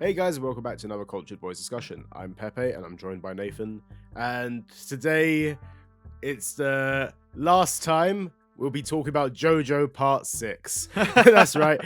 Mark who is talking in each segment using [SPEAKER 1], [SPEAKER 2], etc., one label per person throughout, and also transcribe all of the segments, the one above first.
[SPEAKER 1] Hey guys, and welcome back to another Cultured Boys discussion. I'm Pepe, and I'm joined by Nathan. And today, it's the last time we'll be talking about Jojo Part 6. That's right.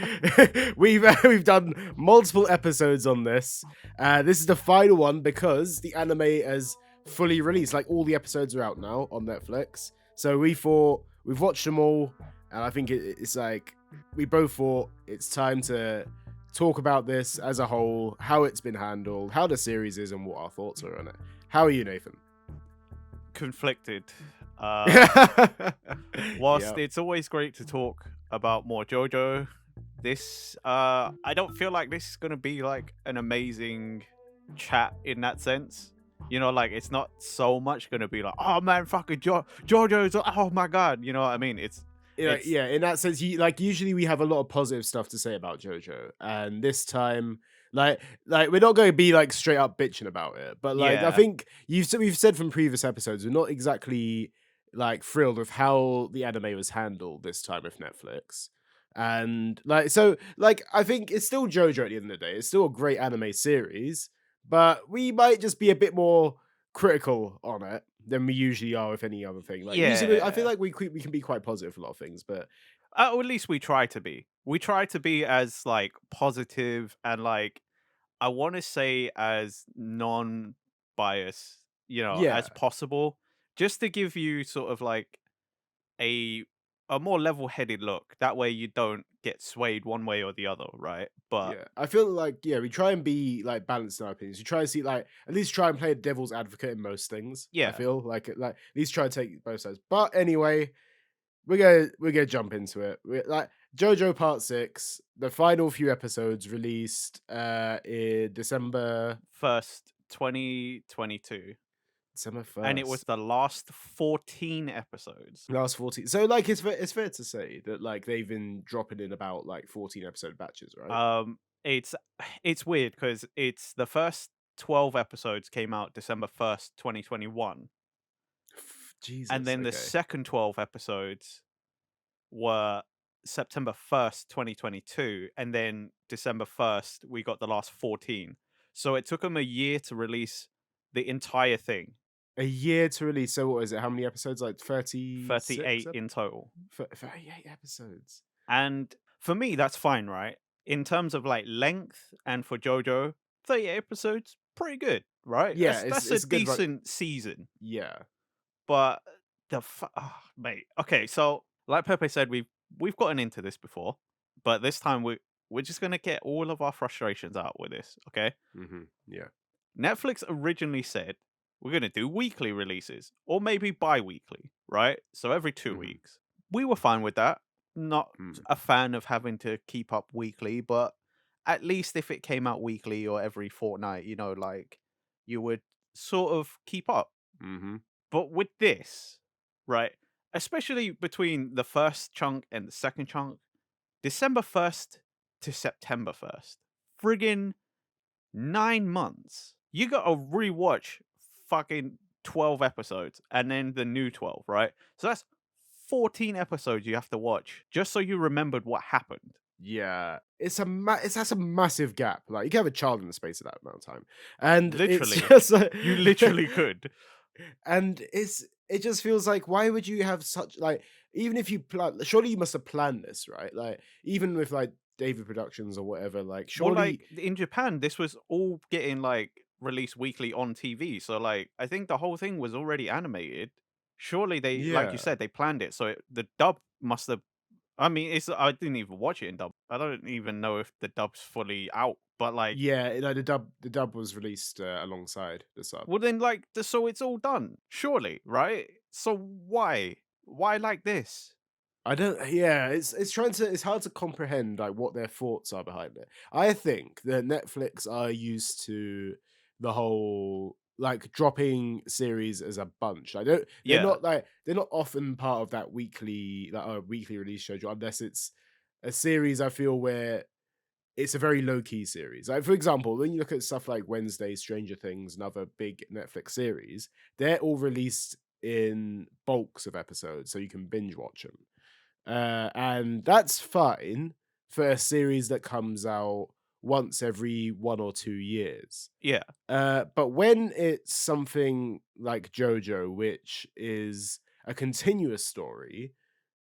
[SPEAKER 1] We've done multiple episodes on this. This is the final one because the anime has fully released. Like, all the episodes are out now on Netflix. So we thought, we've watched them all, and I think it's like, we both thought it's time to talk about this as a whole, how it's been handled, how the series is, and what our thoughts are on it. How are you, Nathan?
[SPEAKER 2] Conflicted.
[SPEAKER 1] Yep.
[SPEAKER 2] Whilst it's always great to talk about more Jojo, this I don't feel like this is gonna be like an amazing chat in that sense. You know, like it's not so much gonna be like, oh man, fucking Jojo's, oh my god, you know what I mean? It's
[SPEAKER 1] Yeah, in that sense, usually we have a lot of positive stuff to say about JoJo, and this time, like we're not going to be like straight up bitching about it, but like I
[SPEAKER 2] yeah,
[SPEAKER 1] think we've said from previous episodes, we're not exactly like thrilled with how the anime was handled this time with Netflix, and like I think it's still JoJo at the end of the day. It's still a great anime series, but we might just be a bit more critical on it than we usually are with any other thing. Like usually, I feel
[SPEAKER 2] yeah.
[SPEAKER 1] like we can be quite positive for a lot of things, but
[SPEAKER 2] Or at least we try to be. We try to be as like positive and like I want to say as non-biased, you know,
[SPEAKER 1] yeah,
[SPEAKER 2] as possible, just to give you sort of like a a more level-headed look. That way you don't get swayed one way or the other, right? But
[SPEAKER 1] yeah. I feel like we try and be like balanced in our opinions. We try to see like at least try and play a devil's advocate in most things. I
[SPEAKER 2] yeah,
[SPEAKER 1] feel like at least try to take both sides. But anyway, we're gonna jump into it. Like JoJo Part 6, the final few episodes released in
[SPEAKER 2] first 2022,
[SPEAKER 1] December
[SPEAKER 2] and it was
[SPEAKER 1] 1st.
[SPEAKER 2] the last 14 episodes.
[SPEAKER 1] Last 14. So like it's fair to say that like they've been dropping in about like 14 episode batches, right?
[SPEAKER 2] It's it's weird because it's the first 12 episodes came out December 1st, 2021. And
[SPEAKER 1] Jesus,
[SPEAKER 2] then the
[SPEAKER 1] okay.
[SPEAKER 2] second 12 episodes were September 1st, 2022, and then December 1st we got the last 14. So it took them a year to release the entire thing,
[SPEAKER 1] A year to release. So what is it? How many episodes? Like 36?
[SPEAKER 2] 38 in total.
[SPEAKER 1] 38 episodes.
[SPEAKER 2] And for me that's fine, right? In terms of like length and for JoJo, 38 episodes pretty good, right?
[SPEAKER 1] Yeah,
[SPEAKER 2] That's a
[SPEAKER 1] it's a good run.
[SPEAKER 2] decent season.
[SPEAKER 1] Yeah.
[SPEAKER 2] But mate. Okay, so like Pepe said, we've gotten into this before, but this time we're just gonna get all of our frustrations out with this. Okay,
[SPEAKER 1] Yeah.
[SPEAKER 2] Netflix originally said we're gonna do weekly releases or maybe bi-weekly, right? So every two
[SPEAKER 1] hmm
[SPEAKER 2] weeks. We were fine with that. Not
[SPEAKER 1] mm.
[SPEAKER 2] a fan of having to keep up weekly, but at least if it came out weekly or every fortnight, you know, like you would sort of keep up.
[SPEAKER 1] Mm-hmm.
[SPEAKER 2] But with this, right, especially between the first chunk and the second chunk, December 1st to September 1st, friggin' 9 months. You gotta rewatch fucking 12 episodes and then the new 12, right? So that's 14 episodes you have to watch just so you remembered what happened.
[SPEAKER 1] Yeah, that's a massive gap. Like you can have a child in the space of that amount of time, and it's
[SPEAKER 2] Literally.
[SPEAKER 1] just like,
[SPEAKER 2] You literally could.
[SPEAKER 1] and it just feels like why would you have such like even if you plan? Surely you must have planned this, right? Like even with like David Productions or whatever. Like
[SPEAKER 2] Well,
[SPEAKER 1] surely,
[SPEAKER 2] like in Japan, this was all getting like released weekly on TV. So like I think the whole thing was already animated. Surely they, like you
[SPEAKER 1] yeah,
[SPEAKER 2] said, they planned it. So the dub must have. I mean, it's I didn't even watch it in dub. I don't even know if the dub's fully out. But like,
[SPEAKER 1] yeah. Like the dub was released alongside the sub.
[SPEAKER 2] well then, like, so it's all done. Surely, right? So why like this?
[SPEAKER 1] I don't. Yeah, it's trying to. It's hard to comprehend like what their thoughts are behind it. I think that Netflix are used to the whole like dropping series as a bunch. I don't. They're
[SPEAKER 2] Yeah,
[SPEAKER 1] not like they're not often part of that weekly release schedule unless it's a series. I feel where it's a very low key series. Like for example, when you look at stuff like Wednesday, Stranger Things, and other big Netflix series, they're all released in bulks of episodes, so you can binge watch them. And that's fine for a series that comes out once every 1 or 2 years.
[SPEAKER 2] Yeah.
[SPEAKER 1] But when it's something like JoJo, which is a continuous story,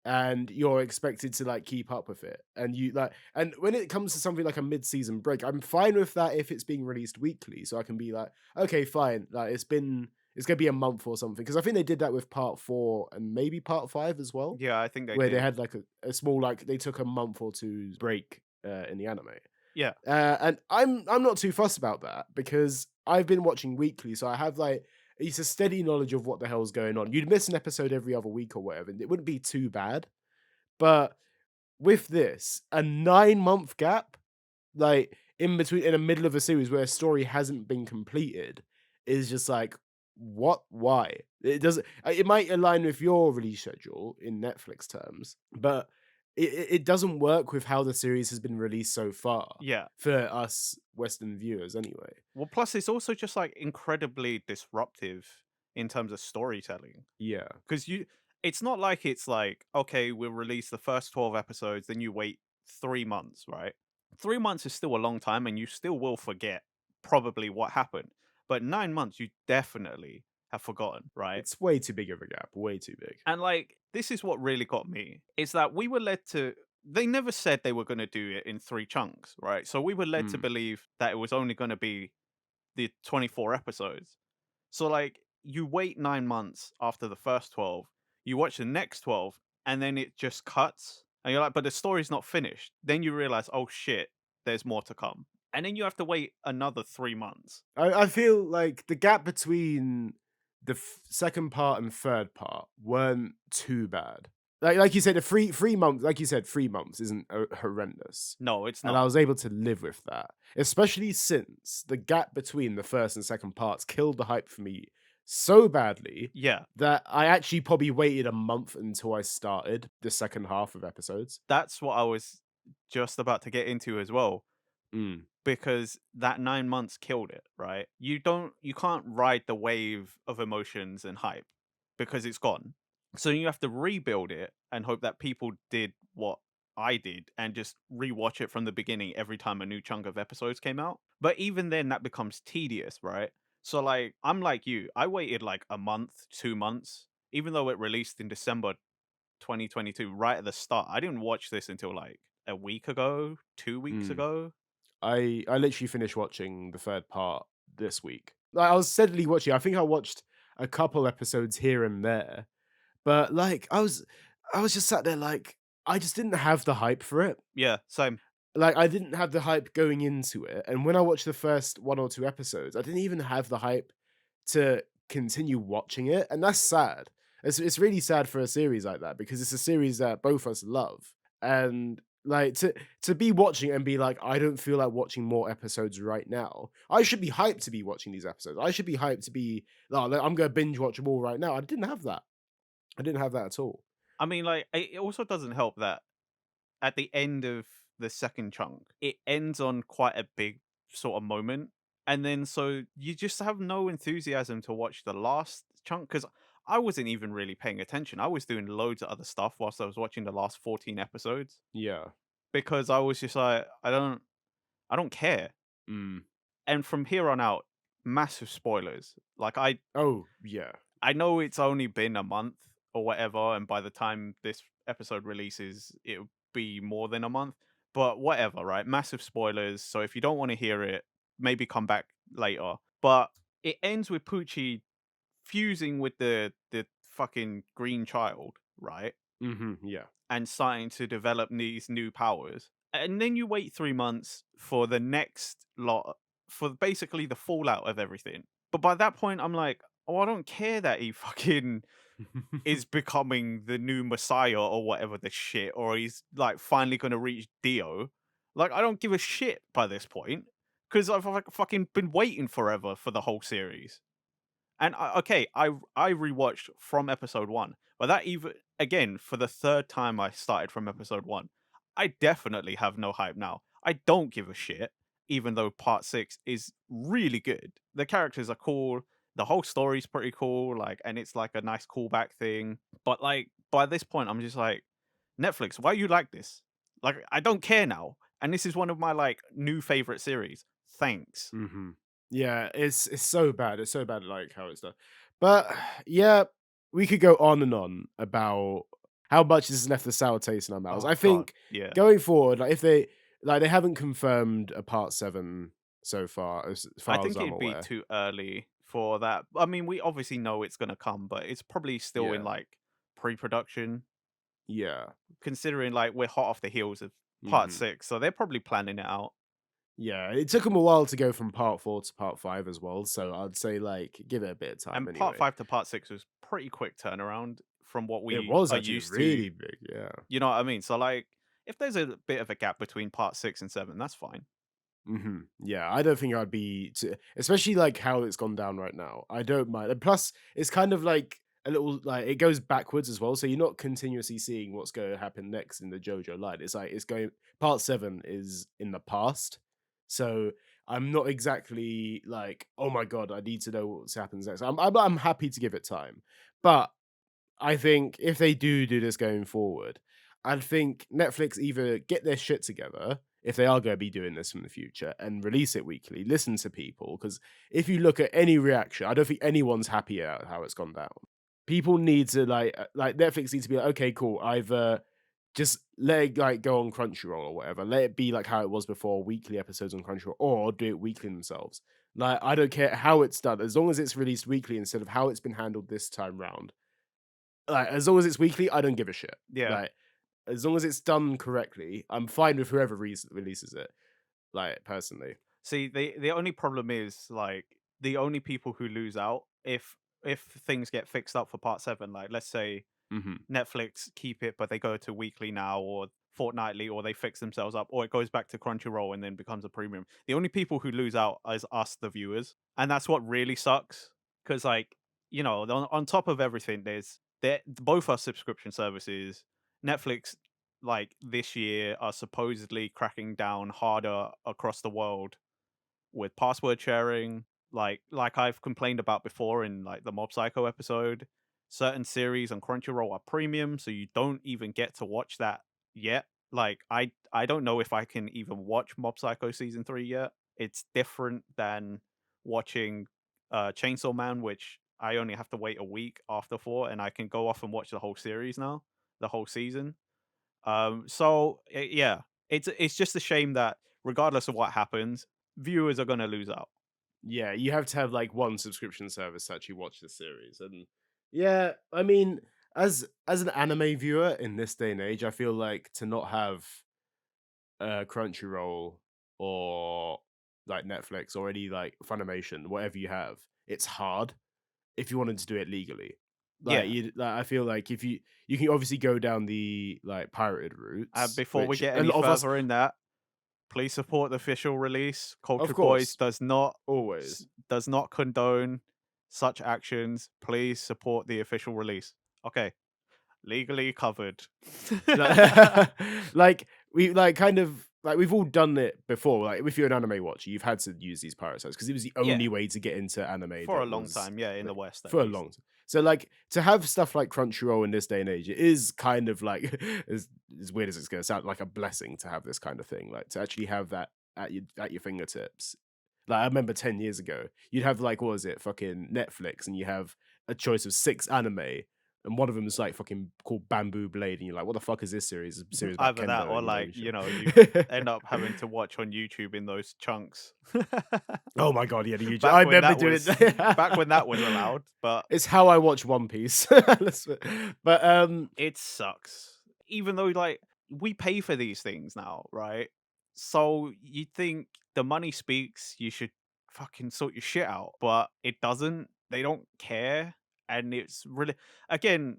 [SPEAKER 1] and you're expected to like keep up with it, and you like, and when it comes to something like a mid-season break, I'm fine with that if it's being released weekly, so I can be like, okay, fine, like it's gonna be a month or something, because I think they did that with part 4 and maybe part 5 as well,
[SPEAKER 2] Yeah, I think they
[SPEAKER 1] where they
[SPEAKER 2] did.
[SPEAKER 1] had like a small, like they took a month or two break in the anime.
[SPEAKER 2] Yeah.
[SPEAKER 1] And I'm not too fussed about that because I've been watching weekly, so I have like it's a steady knowledge of what the hell's going on. You'd miss an episode every other week or whatever, and it wouldn't be too bad. But with this, a 9 month gap, like in between, in the middle of a series where a story hasn't been completed, is just like, what? Why? It doesn't. It might align with your release schedule in Netflix terms, but it doesn't work with how the series has been released so far
[SPEAKER 2] Yeah.
[SPEAKER 1] for us Western viewers, anyway.
[SPEAKER 2] Well, plus it's also just like incredibly disruptive in terms of storytelling.
[SPEAKER 1] Yeah.
[SPEAKER 2] Because it's not like it's like, okay, we'll release the first 12 episodes, then you wait 3 months, right? 3 months is still a long time and you still will forget probably what happened. But 9 months, you definitely have forgotten, right?
[SPEAKER 1] It's way too big of a gap. Way too big.
[SPEAKER 2] And like, this is what really got me is that we were led to, they never said they were going to do it in 3 chunks, right? So we were led to
[SPEAKER 1] Mm.
[SPEAKER 2] believe that it was only going to be the 24 episodes. So like you wait 9 months after the first 12, you watch the next 12, and then it just cuts. And you're like, but the story's not finished. Then you realize, oh shit, there's more to come. And then you have to wait another 3 months.
[SPEAKER 1] I feel like the gap between the second part and third part weren't too bad. Like you said, the 3 months, like you said, 3 months isn't horrendous,
[SPEAKER 2] No, it's
[SPEAKER 1] and I
[SPEAKER 2] not.
[SPEAKER 1] was able to live with that. Especially since the gap between the first and second parts killed the hype for me so badly
[SPEAKER 2] Yeah,
[SPEAKER 1] that I actually probably waited a month until I started the second half of episodes.
[SPEAKER 2] that's what I was just about to get into as well.
[SPEAKER 1] Mm,
[SPEAKER 2] Because that 9 months killed it, right? You can't ride the wave of emotions and hype because it's gone. So you have to rebuild it and hope that people did what I did and just rewatch it from the beginning every time a new chunk of episodes came out. But even then that becomes tedious, right? So like I'm like you, I waited like a month, 2 months, even though it released in December 2022, right at the start. I didn't watch this until like a week ago, 2 weeks
[SPEAKER 1] mm.
[SPEAKER 2] ago.
[SPEAKER 1] I literally finished watching the third part this week. Like I was steadily watching. I think I watched a couple episodes here and there, but like I was just sat there like I just didn't have the hype for it.
[SPEAKER 2] Yeah, same.
[SPEAKER 1] Like I didn't have the hype going into it, and when I watched the first 1 or 2 episodes, I didn't even have the hype to continue watching it, and that's sad. It's really sad for a series like that because it's a series that both of us love, and like to be watching it and be like, I don't feel like watching more episodes right now. I should be hyped to be watching these episodes. I should be hyped to be like, I'm gonna binge watch them all right now. I didn't have that. I didn't have that at all.
[SPEAKER 2] I mean, like, it also doesn't help that at the end of the second chunk, it ends on quite a big sort of moment. And then so you just have no enthusiasm to watch the last chunk because I wasn't even really paying attention. I was doing loads of other stuff whilst I was watching the last 14 episodes
[SPEAKER 1] Yeah.
[SPEAKER 2] because I was just like, I don't care.
[SPEAKER 1] Mm.
[SPEAKER 2] And from here on out, massive spoilers. Like
[SPEAKER 1] Oh yeah.
[SPEAKER 2] I know it's only been a month or whatever, and by the time this episode releases, it'll be more than a month. But whatever, right? Massive spoilers. So if you don't want to hear it, maybe come back later. But it ends with Poochie fusing with the fucking green child, right?
[SPEAKER 1] Yeah.
[SPEAKER 2] And starting to develop these new powers. And then you wait 3 months for the next lot, for basically the fallout of everything. But by that point, I'm like, oh, I don't care that he fucking is becoming the new messiah or whatever the shit, or he's like finally gonna reach Dio. Like, I don't give a shit by this point because I've like, fucking been waiting forever for the whole series. And okay, I rewatched from episode 1, but that even again, for the third time I started from episode 1, I definitely have no hype now. I don't give a shit, even though part 6 is really good. The characters are cool, the whole story's pretty cool, like, and it's like a nice callback thing. But like by this point, I'm just like, Netflix, why you like this? Like, I don't care now. and this is one of my like new favorite series. Thanks.
[SPEAKER 1] Yeah, it's so bad. It's so bad, like how it's done. But yeah, we could go on and on about how much this has left a sour taste in our mouths.
[SPEAKER 2] Oh
[SPEAKER 1] I
[SPEAKER 2] god,
[SPEAKER 1] think
[SPEAKER 2] yeah.
[SPEAKER 1] going forward, like if they haven't confirmed a part 7 so far, as
[SPEAKER 2] I
[SPEAKER 1] far as
[SPEAKER 2] think
[SPEAKER 1] I'm
[SPEAKER 2] it'd be
[SPEAKER 1] aware.
[SPEAKER 2] too early for that. I mean, we obviously know it's gonna come, but it's probably still in
[SPEAKER 1] Yeah,
[SPEAKER 2] like pre-production,
[SPEAKER 1] yeah,
[SPEAKER 2] considering like we're hot off the heels of part
[SPEAKER 1] hmm
[SPEAKER 2] 6, so they're probably planning it out.
[SPEAKER 1] yeah. It took them a while to go from part 4 to part 5 as well, so I'd say like give it a bit of time
[SPEAKER 2] And part
[SPEAKER 1] anyway.
[SPEAKER 2] 5 to part 6 was pretty quick turnaround from what
[SPEAKER 1] It
[SPEAKER 2] we
[SPEAKER 1] was
[SPEAKER 2] are
[SPEAKER 1] actually
[SPEAKER 2] used to.
[SPEAKER 1] really big, yeah.
[SPEAKER 2] You know what I mean? So like, if there's a bit of a gap between part 6 and 7, that's fine.
[SPEAKER 1] Yeah, I don't think I'd be especially like how it's gone down right now. I don't mind. And plus, it's kind of like a little like it goes backwards as well. So you're not continuously seeing what's going to happen next in the JoJo line. It's like it's going part 7 is in the past. So I'm not exactly like, oh my god, I need to know what happens next. I'm happy to give it time. But I think if they do this going forward, I'd think Netflix either get their shit together if they are going to be doing this in the future and release it weekly. Listen to people because if you look at any reaction, I don't think anyone's happy at how it's gone down. People need to like Netflix needs to be like, okay, cool. Either just let it like go on Crunchyroll or whatever. Let it be like how it was before, weekly episodes on Crunchyroll, or do it weekly themselves. Like I don't care how it's done, as long as it's released weekly instead of how it's been handled this time round. Like, as long as it's weekly, I don't give a shit.
[SPEAKER 2] Yeah.
[SPEAKER 1] Like, as long as it's done correctly, I'm fine with whoever releases it. Like, personally.
[SPEAKER 2] See, the only problem is like the only people who lose out if things get fixed up for part 7, like let's say
[SPEAKER 1] hmm
[SPEAKER 2] Netflix keep it, but they go to weekly now or fortnightly, or they fix themselves up, or it goes back to Crunchyroll and then becomes a premium. The only people who lose out is us, the viewers, and that's what really sucks. Because, like, on top of everything, there both our subscription services, Netflix, like this year, are supposedly cracking down harder across the world with password sharing, like I've complained about before in like the Mob Psycho episode. Certain series on Crunchyroll are premium, so you don't even get to watch that yet. Like I don't know if I can even watch Mob Psycho season 3 yet. It's different than watching Chainsaw Man, which I only have to wait a week after 4 and I can go off and watch the whole series now, the whole season. Yeah, it's just a shame that regardless of what happens, viewers are gonna lose out.
[SPEAKER 1] Yeah, you have to have, like, one subscription service to actually watch the series. And, yeah, I mean, as an anime viewer in this day and age, I feel like to not have Crunchyroll or, like, Netflix or any, like, Funimation, whatever you have, it's hard if you wanted to do it legally. Like
[SPEAKER 2] Yeah.
[SPEAKER 1] I feel like if you can obviously go down the like pirated routes,
[SPEAKER 2] Before we
[SPEAKER 1] which
[SPEAKER 2] get
[SPEAKER 1] a
[SPEAKER 2] any
[SPEAKER 1] lot of us,
[SPEAKER 2] further in that, please support the official release.
[SPEAKER 1] of
[SPEAKER 2] Culture Boys
[SPEAKER 1] course,
[SPEAKER 2] does not
[SPEAKER 1] always.
[SPEAKER 2] does not condone such actions. Please support the official release. Okay, legally covered.
[SPEAKER 1] Like, like we like kind of like we've all done it before. Like if you're an anime watcher, you've had to use these pirate sites because it was the
[SPEAKER 2] Yeah,
[SPEAKER 1] only way to get into anime
[SPEAKER 2] for a
[SPEAKER 1] that
[SPEAKER 2] long
[SPEAKER 1] was
[SPEAKER 2] time. Yeah, in the
[SPEAKER 1] like,
[SPEAKER 2] West at
[SPEAKER 1] for a
[SPEAKER 2] least.
[SPEAKER 1] long time. So like to have stuff like Crunchyroll in this day and age, it is kind of like as weird as it's gonna sound, like a blessing to have this kind of thing. Like to actually have that at your fingertips. Like I remember 10 years ago, you'd have like what was it, fucking Netflix, and you have a choice of 6 anime, and one of them is like fucking called Bamboo Blade, and you're like, what the fuck is this series? It's a series about
[SPEAKER 2] Either that
[SPEAKER 1] kendo,
[SPEAKER 2] or
[SPEAKER 1] and you're
[SPEAKER 2] like,
[SPEAKER 1] like,
[SPEAKER 2] you
[SPEAKER 1] shit.
[SPEAKER 2] end up having to watch on YouTube in those chunks.
[SPEAKER 1] Oh my god, yeah, the YouTube.
[SPEAKER 2] back
[SPEAKER 1] I
[SPEAKER 2] when
[SPEAKER 1] remember
[SPEAKER 2] that
[SPEAKER 1] doing
[SPEAKER 2] was back when that was
[SPEAKER 1] it.
[SPEAKER 2] allowed, but
[SPEAKER 1] It's how I watch One Piece. But
[SPEAKER 2] it sucks. Even though like we pay for these things now, right? So you'd think the money speaks, you should fucking sort your shit out, but it doesn't. They don't care. And it's really, again,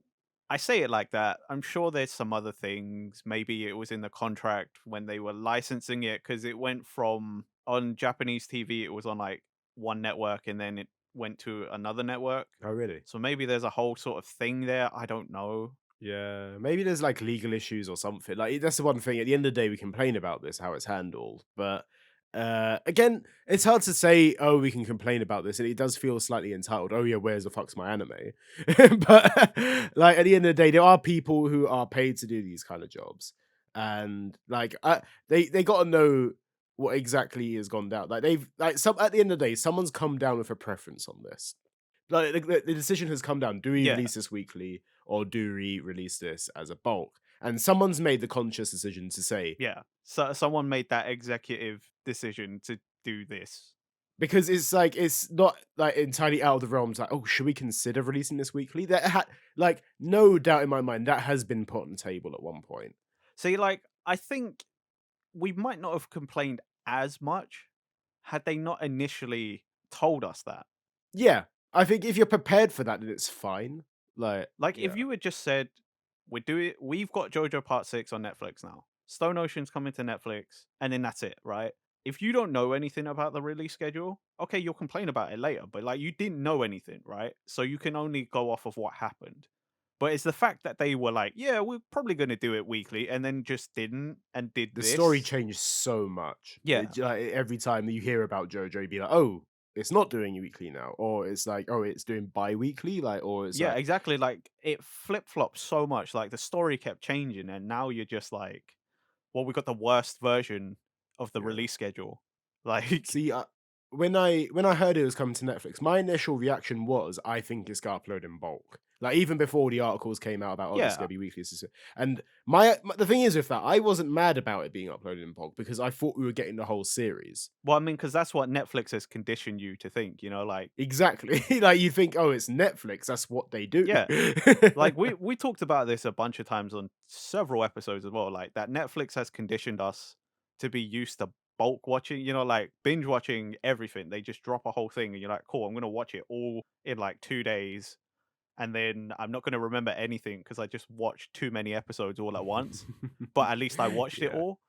[SPEAKER 2] I say it like that. I'm sure there's some other things. Maybe it was in the contract when they were licensing it because it went from on Japanese TV, it was on like one network and then it went to another network.
[SPEAKER 1] oh really?
[SPEAKER 2] So maybe there's a whole sort of thing there. I don't know.
[SPEAKER 1] Yeah, maybe there's like legal issues or something. Like that's the one thing. At the end of the day, we complain about this, how it's handled. But again, it's hard to say. Oh, we can complain about this, and it does feel slightly entitled. Oh yeah, where's the fuck's my anime? But like at the end of the day, there are people who are paid to do these kind of jobs, and like they got to know what exactly has gone down. Like they've like some at the end of the day, someone's come down with a preference on this. Like the decision has come down: do we
[SPEAKER 2] Yeah,
[SPEAKER 1] release this weekly or do we release this as a bulk? And someone's made the conscious decision to say,
[SPEAKER 2] yeah. So someone made that executive decision to do this.
[SPEAKER 1] because it's like it's not like entirely out of the realms. Like, oh, should we consider releasing this weekly? That had like no doubt in my mind that has been put on the table at one point.
[SPEAKER 2] See, like, I think we might not have complained as much had they not initially told us that.
[SPEAKER 1] Yeah, I think if you're prepared for that, then it's fine. Like,
[SPEAKER 2] Like, if
[SPEAKER 1] yeah,
[SPEAKER 2] you had just said, we've got JoJo Part 6 on Netflix now. Stone Ocean's coming to Netflix, and then that's it, right? If you don't know anything about the release schedule, okay, you'll complain about it later, but like you didn't know anything, right? So you can only go off of what happened. But it's the fact that they were like, yeah, we're probably going to do it weekly, and then just didn't and did
[SPEAKER 1] the story
[SPEAKER 2] this.
[SPEAKER 1] changed so much.
[SPEAKER 2] Yeah.
[SPEAKER 1] Like, every time you hear about JoJo, you be like, oh, it's not doing weekly now, or it's like, oh, it's doing bi-weekly, like, or it's
[SPEAKER 2] Yeah,
[SPEAKER 1] like,
[SPEAKER 2] exactly. Like it flip flopped so much. Like the story kept changing, and now you're just like, well, we got the worst version of the
[SPEAKER 1] yeah.
[SPEAKER 2] release schedule. Like,
[SPEAKER 1] See, when I heard it was coming to Netflix, my initial reaction was, I think it's gonna upload in bulk. Like even before the articles came out about, oh, this is
[SPEAKER 2] yeah.
[SPEAKER 1] gonna be weekly. And the thing is with that, I wasn't mad about it being uploaded in bulk because I thought we were getting the whole series.
[SPEAKER 2] Well, I mean, because that's what Netflix has conditioned you to think. Like,
[SPEAKER 1] Exactly. Like you think, oh, it's Netflix. That's what they do.
[SPEAKER 2] yeah, like we talked about this a bunch of times on several episodes as well. Like that Netflix has conditioned us to be used to bulk watching. Like binge watching everything. They just drop a whole thing, and you're like, cool, I'm gonna watch it all in like 2 days, and then I'm not gonna remember anything because I just watched too many episodes all at once. But at least I watched it
[SPEAKER 1] Yeah.
[SPEAKER 2] all.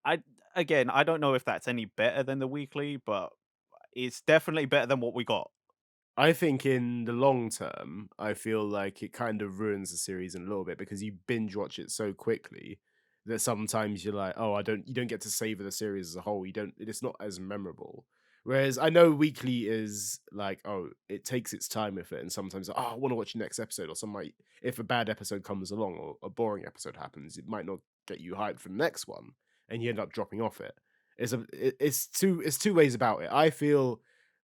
[SPEAKER 2] I Again, I don't know if that's any better than the weekly, but it's definitely better than what we got.
[SPEAKER 1] I think in the long term, I feel like it kind of ruins the series in a little bit because you binge watch it so quickly that sometimes you're like, oh, you don't get to savor the series as a whole. It's not as memorable. Whereas I know weekly is like, oh, it takes its time with it, and sometimes, oh, I want to watch the next episode, or if a bad episode comes along or a boring episode happens, it might not get you hyped for the next one, and you end up dropping off it. It's two ways about it. I feel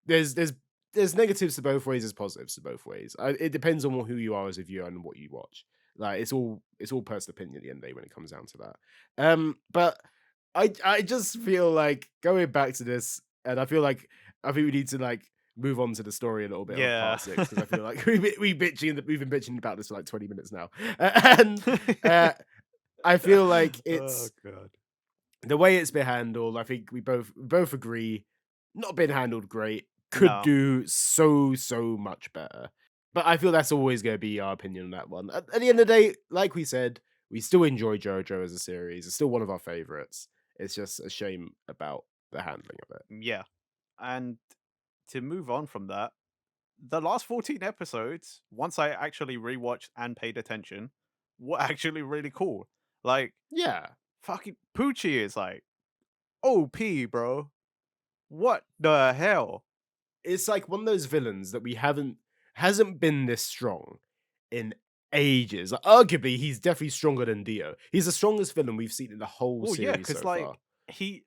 [SPEAKER 1] there's there's there's negatives to both ways, there's positives to both ways. It depends on who you are as a viewer and what you watch. Like it's all personal opinion at the end of the day when it comes down to that. But I just feel like going back to this, and I think we need to like move on to the story a little bit of
[SPEAKER 2] Yeah.
[SPEAKER 1] part six because I feel like we've been bitching about this for like 20 minutes now, and uh, I feel like
[SPEAKER 2] Oh
[SPEAKER 1] it's
[SPEAKER 2] god.
[SPEAKER 1] the way it's been handled. I think we both agree, not been handled great. Could
[SPEAKER 2] No.
[SPEAKER 1] do so much better. But I feel that's always going to be our opinion on that one. At the end of the day, like we said, we still enjoy JoJo as a series. It's still one of our favorites. It's just a shame about the handling of it.
[SPEAKER 2] Yeah. And to move on from that, the last 14 episodes, once I actually rewatched and paid attention, were actually really cool. Like,
[SPEAKER 1] Yeah,
[SPEAKER 2] fucking Poochie is like, OP, bro. What the hell?
[SPEAKER 1] it's like one of those villains that we haven't hasn't been this strong in ages. Like, arguably, he's definitely stronger than Dio. He's the strongest villain we've seen in the whole
[SPEAKER 2] Well, yeah,
[SPEAKER 1] series
[SPEAKER 2] because
[SPEAKER 1] so far.
[SPEAKER 2] like he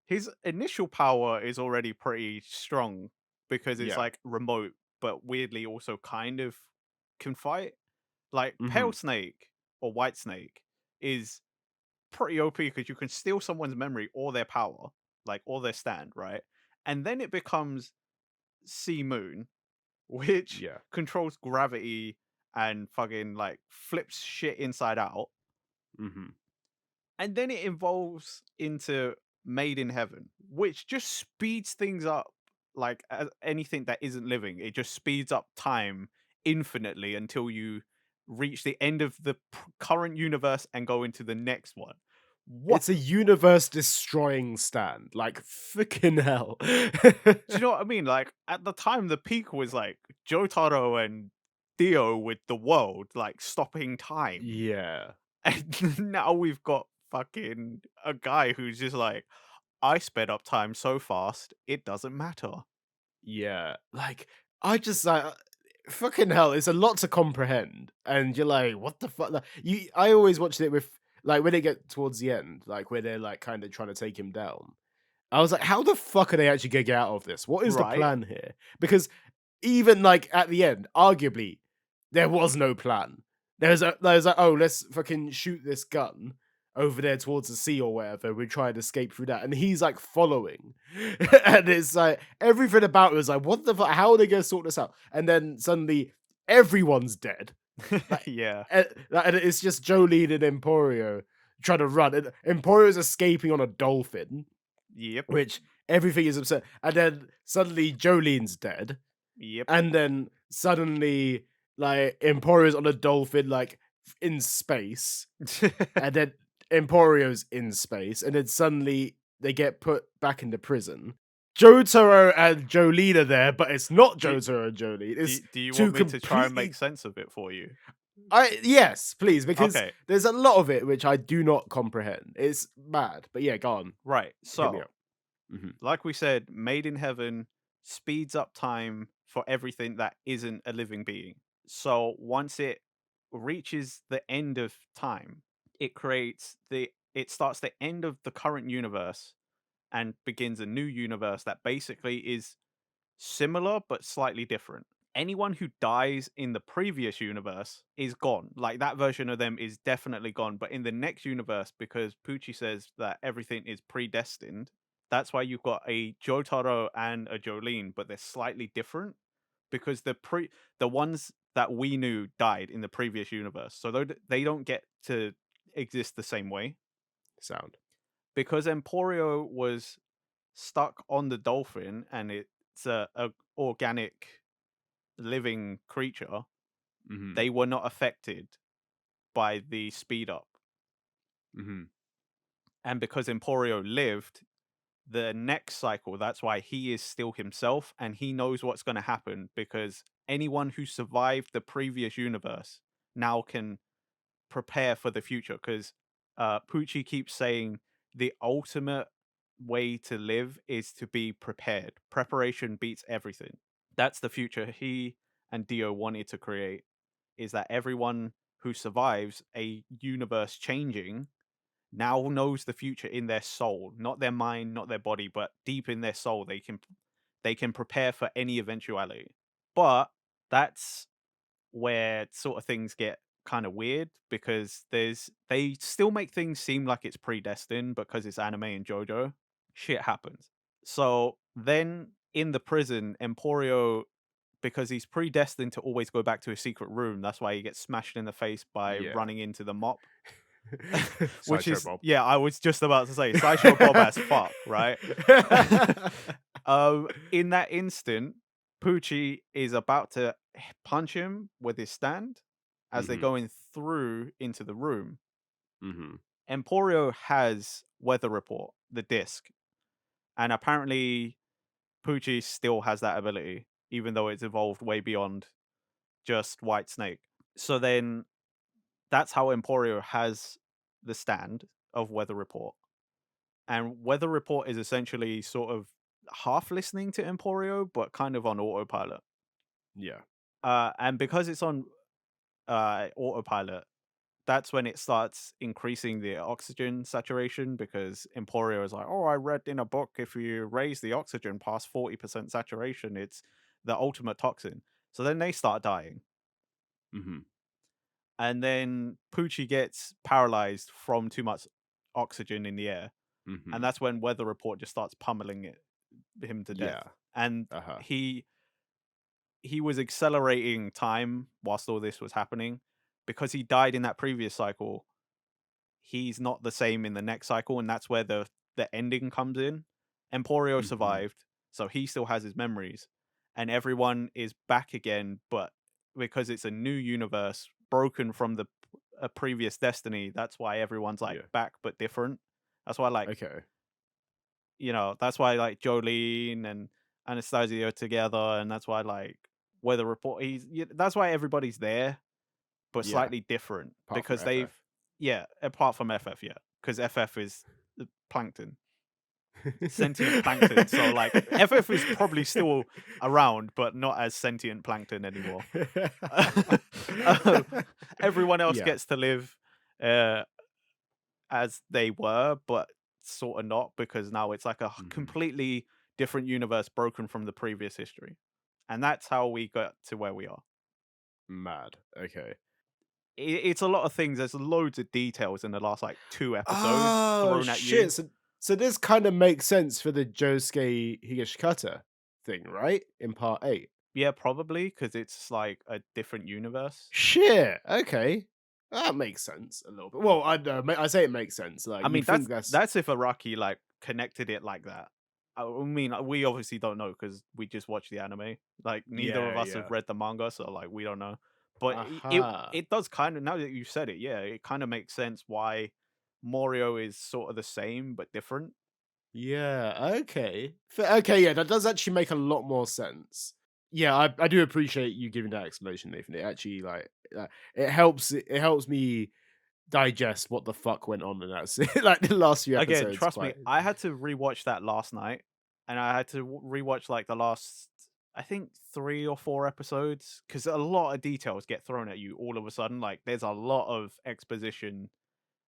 [SPEAKER 2] his initial power is already pretty strong because it's
[SPEAKER 1] Yeah.
[SPEAKER 2] like remote, but weirdly also kind of can fight. Like
[SPEAKER 1] Hmm.
[SPEAKER 2] Pale Snake or White Snake is pretty OP because you can steal someone's memory or their power, like or their stand, right? And then it becomes Sea Moon, which
[SPEAKER 1] Yeah.
[SPEAKER 2] controls gravity and fucking like flips shit inside out.
[SPEAKER 1] Hmm.
[SPEAKER 2] And then it evolves into Made in Heaven, which just speeds things up like anything that isn't living. It just speeds up time infinitely until you reach the end of the current universe and go into the next one. What
[SPEAKER 1] It's a universe destroying stand. Like freaking hell.
[SPEAKER 2] do you know what I mean? Like at the time, the peak was like Jotaro and Dio with the world, like stopping time.
[SPEAKER 1] Yeah.
[SPEAKER 2] And now we've got fucking a guy who's just like, I sped up time so fast, it doesn't matter.
[SPEAKER 1] Yeah. Like I just like fucking hell, it's a lot to comprehend. And you're like, what the fuck? Like, I always watched it with like when they get towards the end, like where they're like kind of trying to take him down. I was like, how the fuck are they actually gonna get out of this? What is the
[SPEAKER 2] Right.
[SPEAKER 1] plan here? Because even like at the end, arguably, there was no plan. There's like, oh, let's fucking shoot this gun over there towards the sea or whatever. We try and escape through that, and he's like following, and it's like everything about it was like, what the fuck? How are they gonna sort this out? And then suddenly everyone's dead. Like,
[SPEAKER 2] Yeah.
[SPEAKER 1] and it's just Jolene and Emporio trying to run, and Emporio's escaping on a dolphin,
[SPEAKER 2] Yep.
[SPEAKER 1] which everything is upset. And then suddenly Jolene's dead.
[SPEAKER 2] Yep.
[SPEAKER 1] And then suddenly, like, Emporio's on a dolphin, like, in space. And then Emporio's in space. And then suddenly they get put back into prison. Jotaro and Jolene are there, but it's not
[SPEAKER 2] Do-
[SPEAKER 1] Jotaro and Jolene. It's
[SPEAKER 2] Do you
[SPEAKER 1] two
[SPEAKER 2] want me to try and
[SPEAKER 1] completely.
[SPEAKER 2] make sense of it for you?
[SPEAKER 1] Yes, please, because
[SPEAKER 2] Okay.
[SPEAKER 1] there's a lot of it which I do not comprehend. It's mad. But yeah, go on.
[SPEAKER 2] Right.
[SPEAKER 1] Hit me
[SPEAKER 2] So,
[SPEAKER 1] up. Mhm.
[SPEAKER 2] like we said, Made in Heaven speeds up time for everything that isn't a living being. So once it reaches the end of time, it starts the end of the current universe and begins a new universe that basically is similar but slightly different. Anyone who dies in the previous universe is gone. Like that version of them is definitely gone. But in the next universe, because Pucci says that everything is predestined, that's why you've got a Jotaro and a Jolene, but they're slightly different because the ones that we knew died in the previous universe. So they don't get to exist the same way.
[SPEAKER 1] Sound.
[SPEAKER 2] Because Emporio was stuck on the dolphin and it's a organic living creature,
[SPEAKER 1] Mhm.
[SPEAKER 2] they were not affected by the speed up.
[SPEAKER 1] Mhm.
[SPEAKER 2] And because Emporio lived, the next cycle, that's why he is still himself and he knows what's going to happen because anyone who survived the previous universe now can prepare for the future. Because Pucci keeps saying the ultimate way to live is to be prepared. Preparation beats everything. That's the future he and Dio wanted to create, is that everyone who survives a universe changing now knows the future in their soul, not their mind, not their body, but deep in their soul they can prepare for any eventuality. But that's where sort of things get kind of weird because they still make things seem like it's predestined because it's anime and JoJo. Shit happens. So then in the prison, Emporio, because he's predestined to always go back to his secret room, that's why he gets smashed in the face by
[SPEAKER 1] Yeah.
[SPEAKER 2] running into the mop. Which
[SPEAKER 1] Sideshow
[SPEAKER 2] is
[SPEAKER 1] Bob.
[SPEAKER 2] yeah, I was just about to say Sideshow Bob as fuck, right? In that instant, Poochie is about to punch him with his stand as they're
[SPEAKER 1] Mhm.
[SPEAKER 2] going through into the room.
[SPEAKER 1] Mhm.
[SPEAKER 2] Emporio has Weather Report, the disc, and apparently Poochie still has that ability, even though it's evolved way beyond just White Snake. So then that's how Emporio has the stand of Weather Report. And Weather Report is essentially sort of half listening to Emporio, but kind of on autopilot.
[SPEAKER 1] Yeah.
[SPEAKER 2] And because it's on autopilot, that's when it starts increasing the oxygen saturation because Emporio is like, oh, I read in a book if you raise the oxygen past 40% saturation, it's the ultimate toxin. So then they start dying.
[SPEAKER 1] Mhm.
[SPEAKER 2] And then Poochie gets paralyzed from too much oxygen in the air. And
[SPEAKER 1] Mhm.
[SPEAKER 2] that's when Weather Report just starts pummeling him to death.
[SPEAKER 1] Yeah.
[SPEAKER 2] And
[SPEAKER 1] Uh-huh.
[SPEAKER 2] he was accelerating time whilst all this was happening because he died in that previous cycle. He's not the same in the next cycle, and that's where the ending comes in. Emporio
[SPEAKER 1] Mhm.
[SPEAKER 2] survived, so he still has his memories, and everyone is back again. But because it's a new universe, broken from the a previous destiny, that's why everyone's like
[SPEAKER 1] Yeah.
[SPEAKER 2] back but different. That's why like
[SPEAKER 1] Okay.
[SPEAKER 2] that's why like Jolene and Anastasia are together, and that's why like Weather Report. That's why everybody's there, but
[SPEAKER 1] Yeah.
[SPEAKER 2] slightly different
[SPEAKER 1] Apart from
[SPEAKER 2] because they've
[SPEAKER 1] FF.
[SPEAKER 2] apart from FF, yeah, because FF is the plankton, sentient plankton. So like FF is probably still around, but not as sentient plankton anymore. Um, Everyone else
[SPEAKER 1] Yeah.
[SPEAKER 2] gets to live. Uh, as they were, but sort of not because now it's like a
[SPEAKER 1] Mhm.
[SPEAKER 2] completely different universe broken from the previous history. And that's how we got to where we are.
[SPEAKER 1] Mad. Okay.
[SPEAKER 2] It's a lot of things. There's loads of details in the last like 2 episodes
[SPEAKER 1] Oh
[SPEAKER 2] thrown at you.
[SPEAKER 1] shit! So this kind of makes sense for the Josuke Higashikata thing, right? In part 8.
[SPEAKER 2] Yeah, probably because it's like a different universe.
[SPEAKER 1] Shit. Okay, that makes sense a little bit. Well, I know. I say it makes sense. Like
[SPEAKER 2] I mean,
[SPEAKER 1] you'd think that's
[SPEAKER 2] that's if Araki like connected it like that. I mean, we obviously don't know because we just watch the anime. Like, neither
[SPEAKER 1] yeah,
[SPEAKER 2] of us have
[SPEAKER 1] yeah.
[SPEAKER 2] read the manga, so like we don't know. But
[SPEAKER 1] Aha.
[SPEAKER 2] it does kind of, now that you said it, yeah, it kind of makes sense why Morio is sort of the same but different.
[SPEAKER 1] Yeah. Okay. Okay. Yeah, that does actually make a lot more sense. Yeah, I do appreciate you giving that explanation, Nathan. It actually it helps. It helps me digest what the fuck went on in that like the last few
[SPEAKER 2] Again,
[SPEAKER 1] episodes
[SPEAKER 2] trust me,
[SPEAKER 1] quite.
[SPEAKER 2] I had to rewatch that last night, and I had to rewatch like the last, I think, 3 or 4 episodes because a lot of details get thrown at you all of a sudden. Like, there's a lot of exposition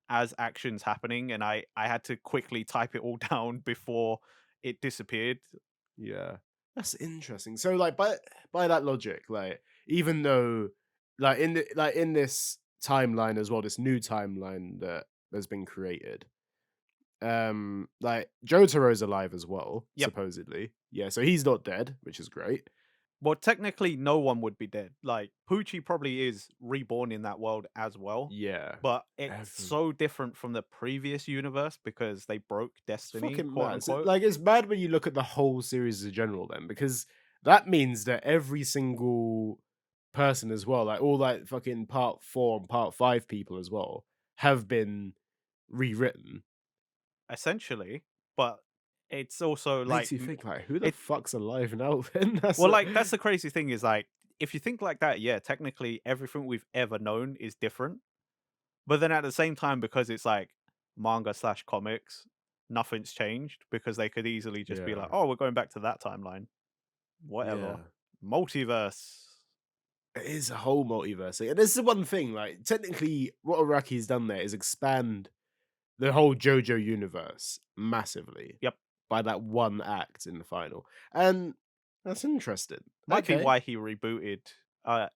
[SPEAKER 2] as actions happening, and I had to quickly type it all down before it disappeared.
[SPEAKER 1] Yeah. That's interesting. So like by that logic, like even though like in this timeline as well, this new timeline that has been created, like Jotaro's alive as well,
[SPEAKER 2] Yep.
[SPEAKER 1] supposedly. Yeah, so he's not dead, which is great.
[SPEAKER 2] Well, technically, no one would be dead. Like, Poochie probably is reborn in that world as well,
[SPEAKER 1] Yeah.
[SPEAKER 2] but it's
[SPEAKER 1] Every
[SPEAKER 2] so different from the previous universe because they broke
[SPEAKER 1] It's
[SPEAKER 2] destiny,
[SPEAKER 1] fucking
[SPEAKER 2] quote
[SPEAKER 1] mad.
[SPEAKER 2] unquote.
[SPEAKER 1] Like it's mad when you look at the whole series in general then, because that means that every single person as well, like all like fucking part 4 and part 5 people as well, have been rewritten.
[SPEAKER 2] Essentially, but it's also like
[SPEAKER 1] Makes you think like who the
[SPEAKER 2] it.
[SPEAKER 1] fuck's alive now then? That's
[SPEAKER 2] Well, like that's the crazy thing is like if you think like that, yeah, technically everything we've ever known is different. But then at the same time, because it's like manga slash comics, nothing's changed because they could easily just be like,
[SPEAKER 1] yeah.
[SPEAKER 2] oh, we're going back to that timeline, whatever,
[SPEAKER 1] Yeah.
[SPEAKER 2] multiverse.
[SPEAKER 1] It is a whole multiverse thing. And this is the one thing, like technically what Araki's done there is expand the whole JoJo universe massively
[SPEAKER 2] Yep,
[SPEAKER 1] by that one act in the final. And that's interesting.
[SPEAKER 2] might be
[SPEAKER 1] Okay.
[SPEAKER 2] why he rebooted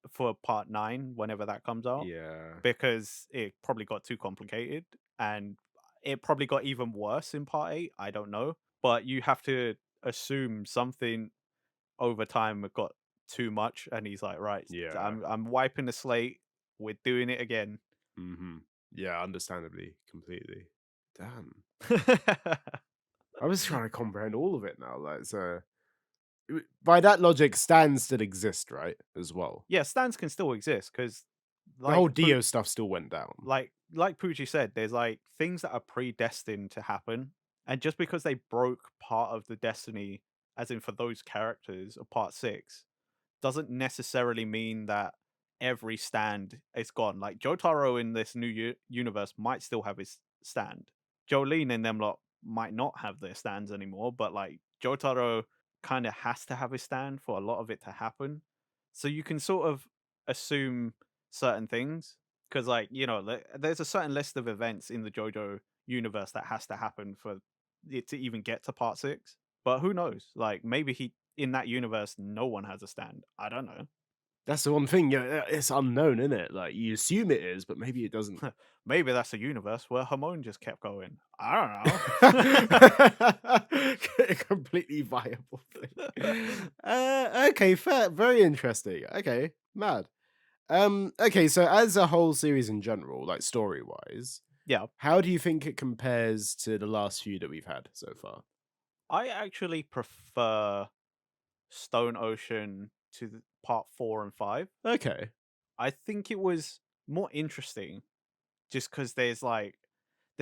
[SPEAKER 2] for part 9 whenever that comes out
[SPEAKER 1] Yeah.
[SPEAKER 2] because it probably got too complicated and it probably got even worse in part 8. I don't know, but you have to assume something over time got too much, and he's like, right,
[SPEAKER 1] Yeah.
[SPEAKER 2] I'm wiping the slate. We're doing it again.
[SPEAKER 1] Yeah, understandably, completely. Damn. I was trying to comprehend all of it now. Like so by that logic, stands still exist, right? As well.
[SPEAKER 2] Yeah, stands can still exist because,
[SPEAKER 1] The
[SPEAKER 2] like,
[SPEAKER 1] whole Dio stuff still went down.
[SPEAKER 2] like Poochie said, there's like things that are predestined to happen, and just because they broke part of the destiny, as in for those characters of part 6, doesn't necessarily mean that every stand is gone. Like Jotaro in this new universe might still have his stand. Jolene and them lot might not have their stands anymore, but like Jotaro kind of has to have his stand for a lot of it to happen. So you can sort of assume certain things because, like, there's a certain list of events in the JoJo universe that has to happen for it to even get to part 6. But who knows? Like, maybe he in that universe, no one has a stand. I don't know.
[SPEAKER 1] That's the one thing. Yeah, it's unknown, isn't it? Like you assume it is, but maybe it doesn't.
[SPEAKER 2] Maybe that's a universe where Hamon just kept going. I
[SPEAKER 1] A completely viable thing. Okay, fair. Very interesting. Okay, mad. Okay, so as a whole series in general, like story wise,
[SPEAKER 2] Yeah,
[SPEAKER 1] how do you think it compares to the last few that we've had so far?
[SPEAKER 2] I actually prefer Stone Ocean to part 4 and 5.
[SPEAKER 1] Okay.
[SPEAKER 2] I think it was more interesting just because there's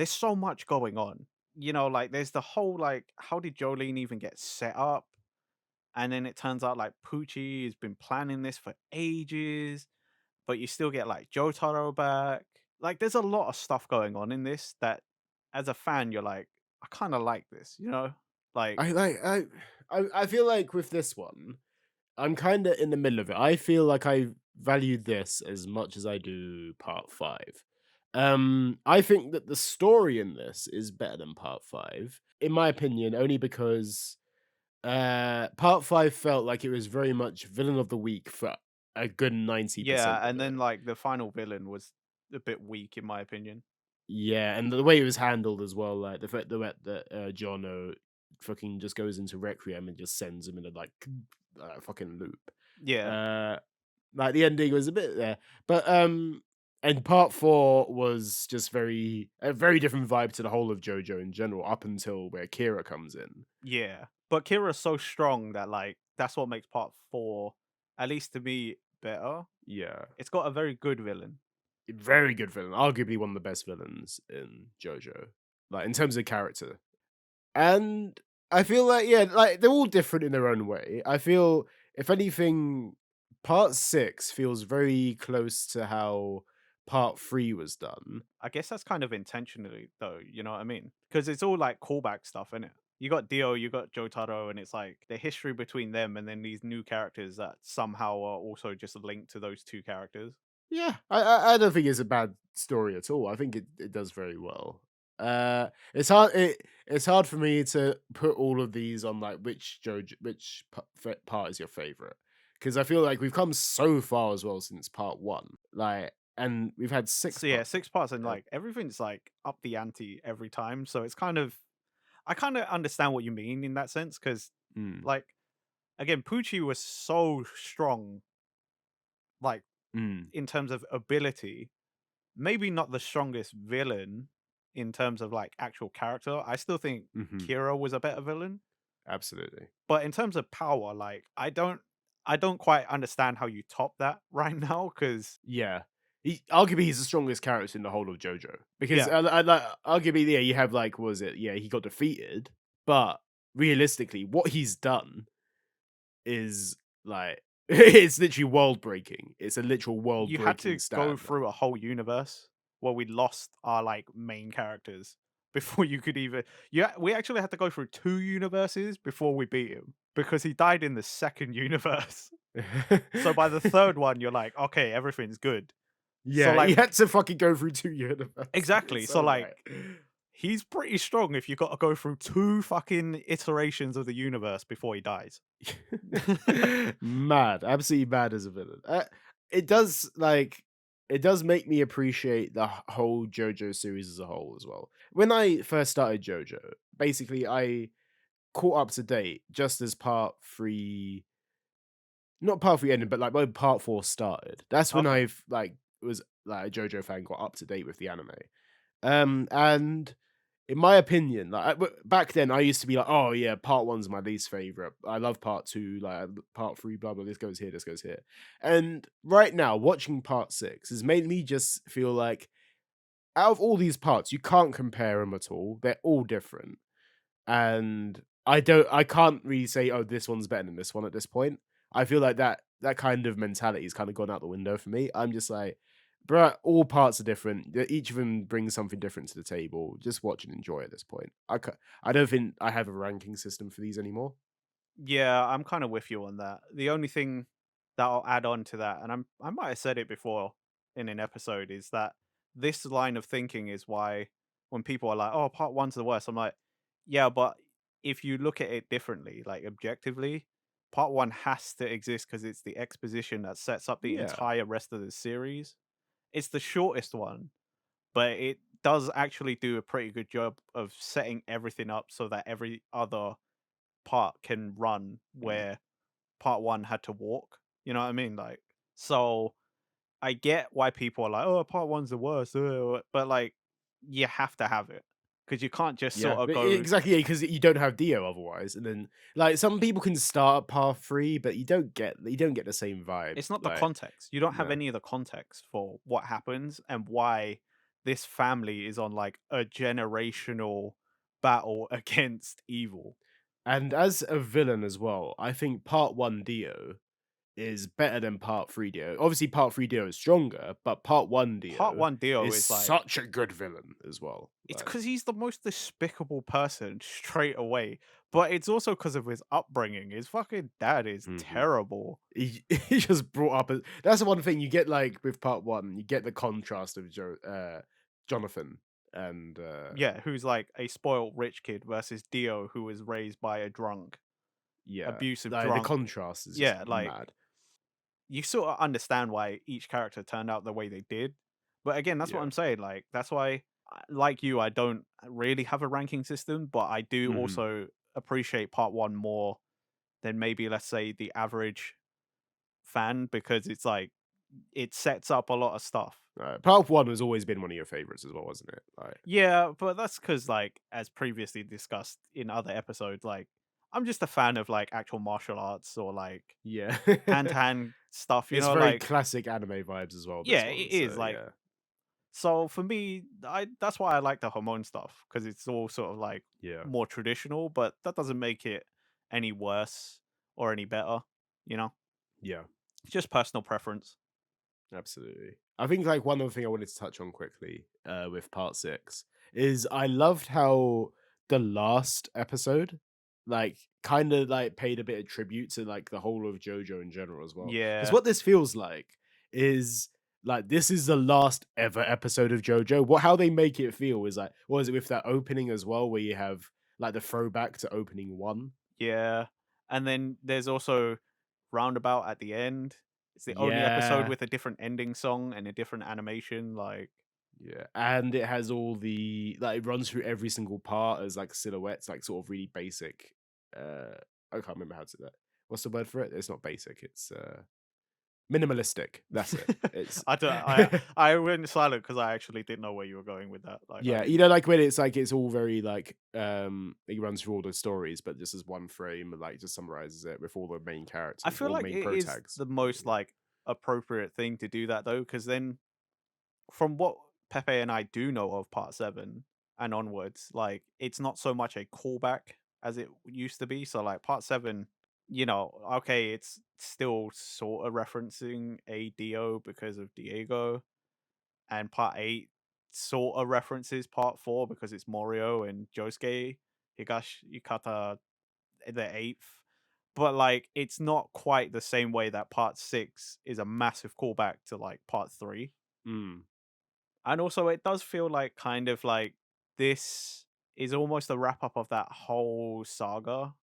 [SPEAKER 2] so much going on. Like there's the whole like how did Jolene even get set up? And then it turns out like Poochie has been planning this for ages, but you still get like Jotaro back. Like there's a lot of stuff going on in this that as a fan you're like, I kind of like this. Like
[SPEAKER 1] I like I feel like with this one, I'm kind of in the middle of it. I feel like I value this as much as I do part 5. I think that the story in this is better than part 5, in my opinion, only because part 5 felt like it was very much villain of the week for a good 90%
[SPEAKER 2] Yeah,
[SPEAKER 1] of
[SPEAKER 2] and
[SPEAKER 1] it.
[SPEAKER 2] then like the final villain was a bit weak in my opinion.
[SPEAKER 1] Yeah, and the way it was handled as well, like the fact that Jono fucking just goes into Requiem and just sends him in a like fucking loop.
[SPEAKER 2] Yeah.
[SPEAKER 1] Uh, like the ending was a bit there, but and part 4 was just a very different vibe to the whole of JoJo in general, up until where Kira comes in.
[SPEAKER 2] Yeah. But Kira's so strong that like that's what makes part 4, at least to me, better.
[SPEAKER 1] Yeah,
[SPEAKER 2] It's got a very good villain.
[SPEAKER 1] very good villain, arguably one of the best villains in JoJo, like in terms of character. And I feel like, yeah, like they're all different in their own way. I feel, if anything, part 6 feels very close to how part 3 was done.
[SPEAKER 2] I guess that's kind of intentionally though, you know what I mean? Because it's all like callback stuff, innit? You got Dio, you got Jotaro, and it's like the history between them and then these new characters that somehow are also just linked to those two characters.
[SPEAKER 1] Yeah, I don't think it's a bad story at all. I think it does very well. It's hard for me to put all of these on like part is your favorite, because I feel like we've come so far as well since part 1, like, and we've had 6
[SPEAKER 2] So yeah,
[SPEAKER 1] parts.
[SPEAKER 2] 6 parts and
[SPEAKER 1] Uh,
[SPEAKER 2] like everything's like up the ante every time. So it's kind of I kind of understand what you mean in that sense because
[SPEAKER 1] mm,
[SPEAKER 2] like again, Poochie was so strong, like
[SPEAKER 1] mm,
[SPEAKER 2] in terms of ability, maybe not the strongest villain in terms of like actual character. I still think
[SPEAKER 1] mhm,
[SPEAKER 2] Kira was a better villain,
[SPEAKER 1] absolutely.
[SPEAKER 2] but in terms of power, like I don't quite understand how you top that right now because
[SPEAKER 1] Yeah. Arguably, he's the strongest character in the whole of JoJo, because
[SPEAKER 2] yeah,
[SPEAKER 1] like, arguably, yeah, you have like, what was it? Yeah, he got defeated, but realistically, what he's done is like it's literally world breaking. It's a literal world
[SPEAKER 2] you had
[SPEAKER 1] breaking
[SPEAKER 2] to go
[SPEAKER 1] stat.
[SPEAKER 2] through a whole universe where we lost our like main characters before you could even yeah, we actually had to go through two universes before we beat him because he died in the second universe. So by the third one, you're like, okay, everything's good. So
[SPEAKER 1] Yeah,
[SPEAKER 2] like
[SPEAKER 1] he had to fucking go through 2 universes.
[SPEAKER 2] exactly.
[SPEAKER 1] It's
[SPEAKER 2] So
[SPEAKER 1] so
[SPEAKER 2] like
[SPEAKER 1] right.
[SPEAKER 2] he's pretty strong if you got to go through two fucking iterations of the universe before he dies.
[SPEAKER 1] Mad, absolutely mad as a villain. It does like it does make me appreciate the whole JoJo series as a whole as well. When I first started JoJo, basically I caught up to date just as part 3, not part 3 ended, but like when part 4 started. That's when
[SPEAKER 2] Okay.
[SPEAKER 1] I've like was like a JoJo fan, got up to date with the anime. And in my opinion, like back then, I used to be like, "Oh yeah, part one's my least favorite. I love part two, like part three, blah blah. This goes here, this goes here." And right now, watching part 6 has made me just feel like, out of all these parts, you can't compare them at all. They're all different, and I can't really say, "Oh, this one's better than this one" at this point. I feel like that kind of mentality has kind of gone out the window for me. I'm just like, bruh, all parts are different. Each of them brings something different to the table. Just watch and enjoy at this point. I don't think I have a ranking system for these anymore.
[SPEAKER 2] Yeah, I'm kind of with you on that. The only thing that I'll add on to that, and I might have said it before in an episode, is that this line of thinking is why when people are like, "Oh, part one's the worst," I'm like, "Yeah, but if you look at it differently, like objectively, part one has to exist because it's the exposition that sets up the
[SPEAKER 1] Yeah,
[SPEAKER 2] entire rest of the series. It's the shortest one, but it does actually do a pretty good job of setting everything up so that every other part can run
[SPEAKER 1] mm,
[SPEAKER 2] where part one had to walk. You know what I mean? Like, so I get why people are like, "Oh, part one's the worst," but like, you have to have it because you can't just
[SPEAKER 1] yeah,
[SPEAKER 2] sort of go.
[SPEAKER 1] exactly. Yeah, because you don't have Dio otherwise, and then like some people can start at part 3, but you don't get the same vibe.
[SPEAKER 2] It's not the
[SPEAKER 1] Like,
[SPEAKER 2] context. You don't have
[SPEAKER 1] no.
[SPEAKER 2] any of the context for what happens and why this family is on like a generational battle against evil.
[SPEAKER 1] And as a villain as well, I think part 1 Dio is better than part 3 Dio. Obviously, part 3 Dio is stronger, but part 1
[SPEAKER 2] Part
[SPEAKER 1] Dio
[SPEAKER 2] one Dio
[SPEAKER 1] is
[SPEAKER 2] is like
[SPEAKER 1] such a good villain as well.
[SPEAKER 2] it's
[SPEAKER 1] Like,
[SPEAKER 2] because he's the most despicable person straight away, but it's also because of his upbringing. His fucking dad is
[SPEAKER 1] mhm.
[SPEAKER 2] terrible.
[SPEAKER 1] He just brought up that's the one thing you get, like with part 1, you get the contrast of Jonathan and
[SPEAKER 2] Yeah, who's like a spoiled rich kid versus Dio, who was raised by a drunk,
[SPEAKER 1] yeah,
[SPEAKER 2] abusive
[SPEAKER 1] like the
[SPEAKER 2] drunk.
[SPEAKER 1] contrast is just
[SPEAKER 2] Yeah, like
[SPEAKER 1] mad.
[SPEAKER 2] you sort of understand why each character turned out the way they did. But again, that's what
[SPEAKER 1] Yeah.
[SPEAKER 2] I'm saying. Like that's why, like you, I don't really have a ranking system, but I do
[SPEAKER 1] Hmm.
[SPEAKER 2] also appreciate part one more than maybe let's say the average fan because it's like it sets up a lot of stuff.
[SPEAKER 1] Part one has always been one of your favorites as well, wasn't it? Like,
[SPEAKER 2] Yeah, but that's because like as previously discussed in other episodes, like I'm just a fan of like actual martial arts or like
[SPEAKER 1] yeah,
[SPEAKER 2] hand to hand stuff,
[SPEAKER 1] it's very
[SPEAKER 2] like
[SPEAKER 1] classic anime vibes as well.
[SPEAKER 2] yeah,
[SPEAKER 1] This
[SPEAKER 2] it
[SPEAKER 1] one,
[SPEAKER 2] is
[SPEAKER 1] so
[SPEAKER 2] like
[SPEAKER 1] yeah,
[SPEAKER 2] so for me, I that's why I like the hormone stuff because it's all sort of like
[SPEAKER 1] yeah,
[SPEAKER 2] more traditional, but that doesn't make it any worse or any better, you know?
[SPEAKER 1] yeah.
[SPEAKER 2] It's just personal preference.
[SPEAKER 1] Absolutely. I think like one other thing I wanted to touch on quickly with part six is I loved how the last episode like kind of like paid a bit of tribute to like the whole of JoJo in general as well. Because
[SPEAKER 2] Yeah.
[SPEAKER 1] what this feels like is like this is the last ever episode of JoJo. What how they make it feel is like what is it with that opening as well, where you have like the throwback to opening one.
[SPEAKER 2] Yeah. And then there's also Roundabout at the end. It's the only episode
[SPEAKER 1] Yeah.
[SPEAKER 2] with a different ending song and a different animation. Like,
[SPEAKER 1] Yeah, and it has all the like it runs through every single part as like silhouettes, like sort of really basic. I can't remember how to say that. What's the word for it? It's not basic. It's minimalistic. That's it. It's
[SPEAKER 2] I don't. I went silent because I actually didn't know where you were going with that. Like, I
[SPEAKER 1] yeah,
[SPEAKER 2] didn't.
[SPEAKER 1] like when it's like it's all very like it runs through all the stories, but just as one frame, like just summarizes it with all the main
[SPEAKER 2] I
[SPEAKER 1] characters,
[SPEAKER 2] feel
[SPEAKER 1] all the
[SPEAKER 2] like
[SPEAKER 1] main
[SPEAKER 2] it is
[SPEAKER 1] protags.
[SPEAKER 2] the most like appropriate thing to do that though, because then from what Pepe and I do know of Part Seven and onwards, like it's not so much a callback as it used to be. So like Part Seven, okay, it's still sort of referencing a Dio because of Diego, and Part Eight sort of references Part Four because it's Morio and Josuke Higash Yukata the eighth. But like it's not quite the same way that Part Six is a massive callback to like Part Three.
[SPEAKER 1] Mm.
[SPEAKER 2] And also, it does feel like kind of like this is almost a wrap up of that whole saga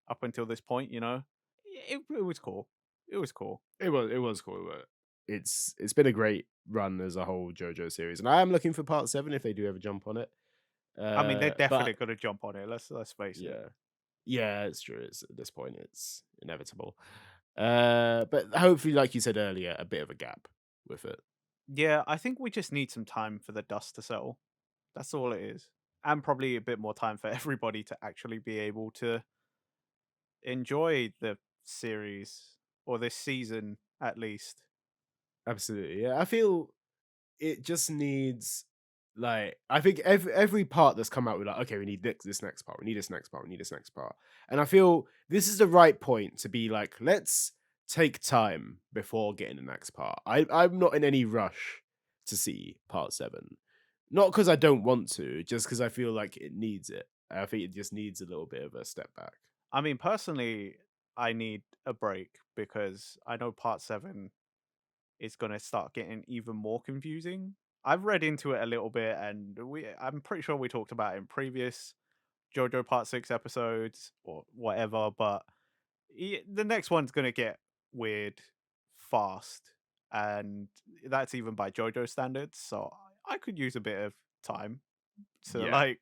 [SPEAKER 2] up until this point. It was cool. It was cool.
[SPEAKER 1] It was cool. But it's been a great run as a whole JoJo series, and I am looking for part seven if they do ever jump on it.
[SPEAKER 2] I mean, they're
[SPEAKER 1] But
[SPEAKER 2] definitely gonna jump on it. Let's face it.
[SPEAKER 1] yeah, yeah, it's true. It's at this point, it's inevitable. But hopefully, like you said earlier, a bit of a gap with it.
[SPEAKER 2] Yeah, I think we just need some time for the dust to settle. That's all it is, and probably a bit more time for everybody to actually be able to enjoy the series or this season at least.
[SPEAKER 1] Absolutely, yeah. I feel it just needs like I think every part that's come out with like okay we need this next part we need this next part we need this next part and I feel this is the right point to be like let's take time before getting the next part. I'm not in any rush to see part seven, not because I don't want to, just because I feel like it needs it. I think it just needs a little bit of a step back.
[SPEAKER 2] I mean, personally, I need a break because I know Part Seven is going to start getting even more confusing. I've read into it a little bit, and I'm pretty sure we talked about it in previous JoJo Part 6 episodes or whatever, but the next one's going to get weird fast, and that's even by JoJo standards, so I could use a bit of time to
[SPEAKER 1] Yeah,
[SPEAKER 2] like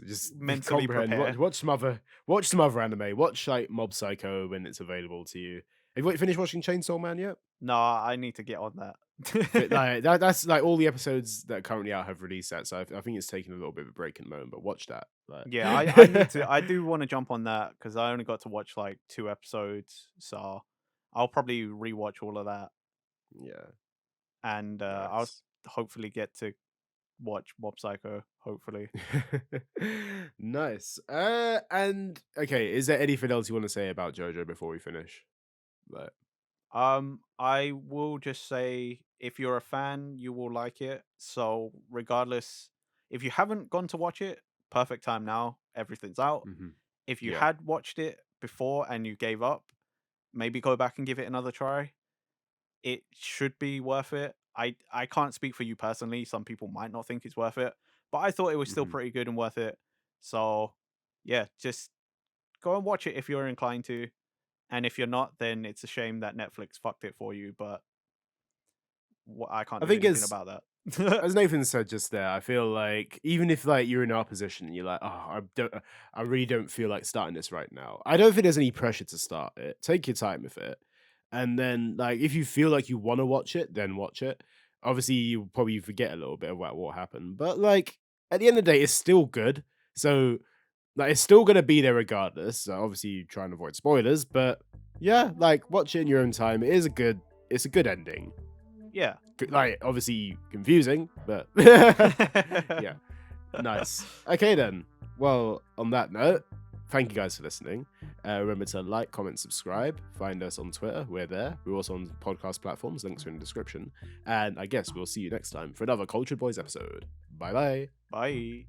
[SPEAKER 1] just
[SPEAKER 2] mentally
[SPEAKER 1] comprehend.
[SPEAKER 2] prepare.
[SPEAKER 1] Watch some other anime. Watch like Mob Psycho when it's available to you. Have you finished watching Chainsaw Man yet?
[SPEAKER 2] No, I need to get on that.
[SPEAKER 1] Like that's like all the episodes that are currently out have released that. So I think it's taking a little bit of a break in the moment. But watch that. Like,
[SPEAKER 2] Yeah, I need to. I do want to jump on that because I only got to watch like 2 episodes, so I'll probably rewatch all of that,
[SPEAKER 1] yeah,
[SPEAKER 2] and I'll
[SPEAKER 1] nice.
[SPEAKER 2] hopefully get to watch Mob Psycho. Hopefully,
[SPEAKER 1] Nice. And okay, is there anything else you want to say about JoJo before we finish? Like,
[SPEAKER 2] I will just say if you're a fan, you will like it. So regardless, if you haven't gone to watch it, perfect time now. Everything's out.
[SPEAKER 1] mhm,
[SPEAKER 2] If you
[SPEAKER 1] yeah,
[SPEAKER 2] had watched it before and you gave up, maybe go back and give it another try. It should be worth it. I can't speak for you personally. Some people might not think it's worth it, but I thought it was still
[SPEAKER 1] Mhm.
[SPEAKER 2] pretty good and worth it. So yeah, just go and watch it if you're inclined to. And if you're not, then it's a shame that Netflix fucked it for you, but I can't
[SPEAKER 1] I
[SPEAKER 2] do
[SPEAKER 1] think
[SPEAKER 2] anything about that.
[SPEAKER 1] as Nathan said just there, I feel like even if like you're in our position, and you're like, oh, I really don't feel like starting this right now. I don't think there's any pressure to start it. Take your time with it, and then like if you feel like you want to watch it, then watch it. Obviously, you probably forget a little bit about what happened, but like at the end of the day, it's still good. So like it's still gonna be there regardless. So obviously, try and avoid spoilers, but yeah, like watch it in your own time. It's a good ending.
[SPEAKER 2] Yeah.
[SPEAKER 1] Like obviously confusing, but yeah, nice. Okay then. Well, on that note, thank you guys for listening. Remember to like, comment, subscribe. Find us on Twitter. We're there. We're also on podcast platforms. Links are in the description. And I guess we'll see you next time for another Cultured Boys episode. Bye bye.
[SPEAKER 2] Bye.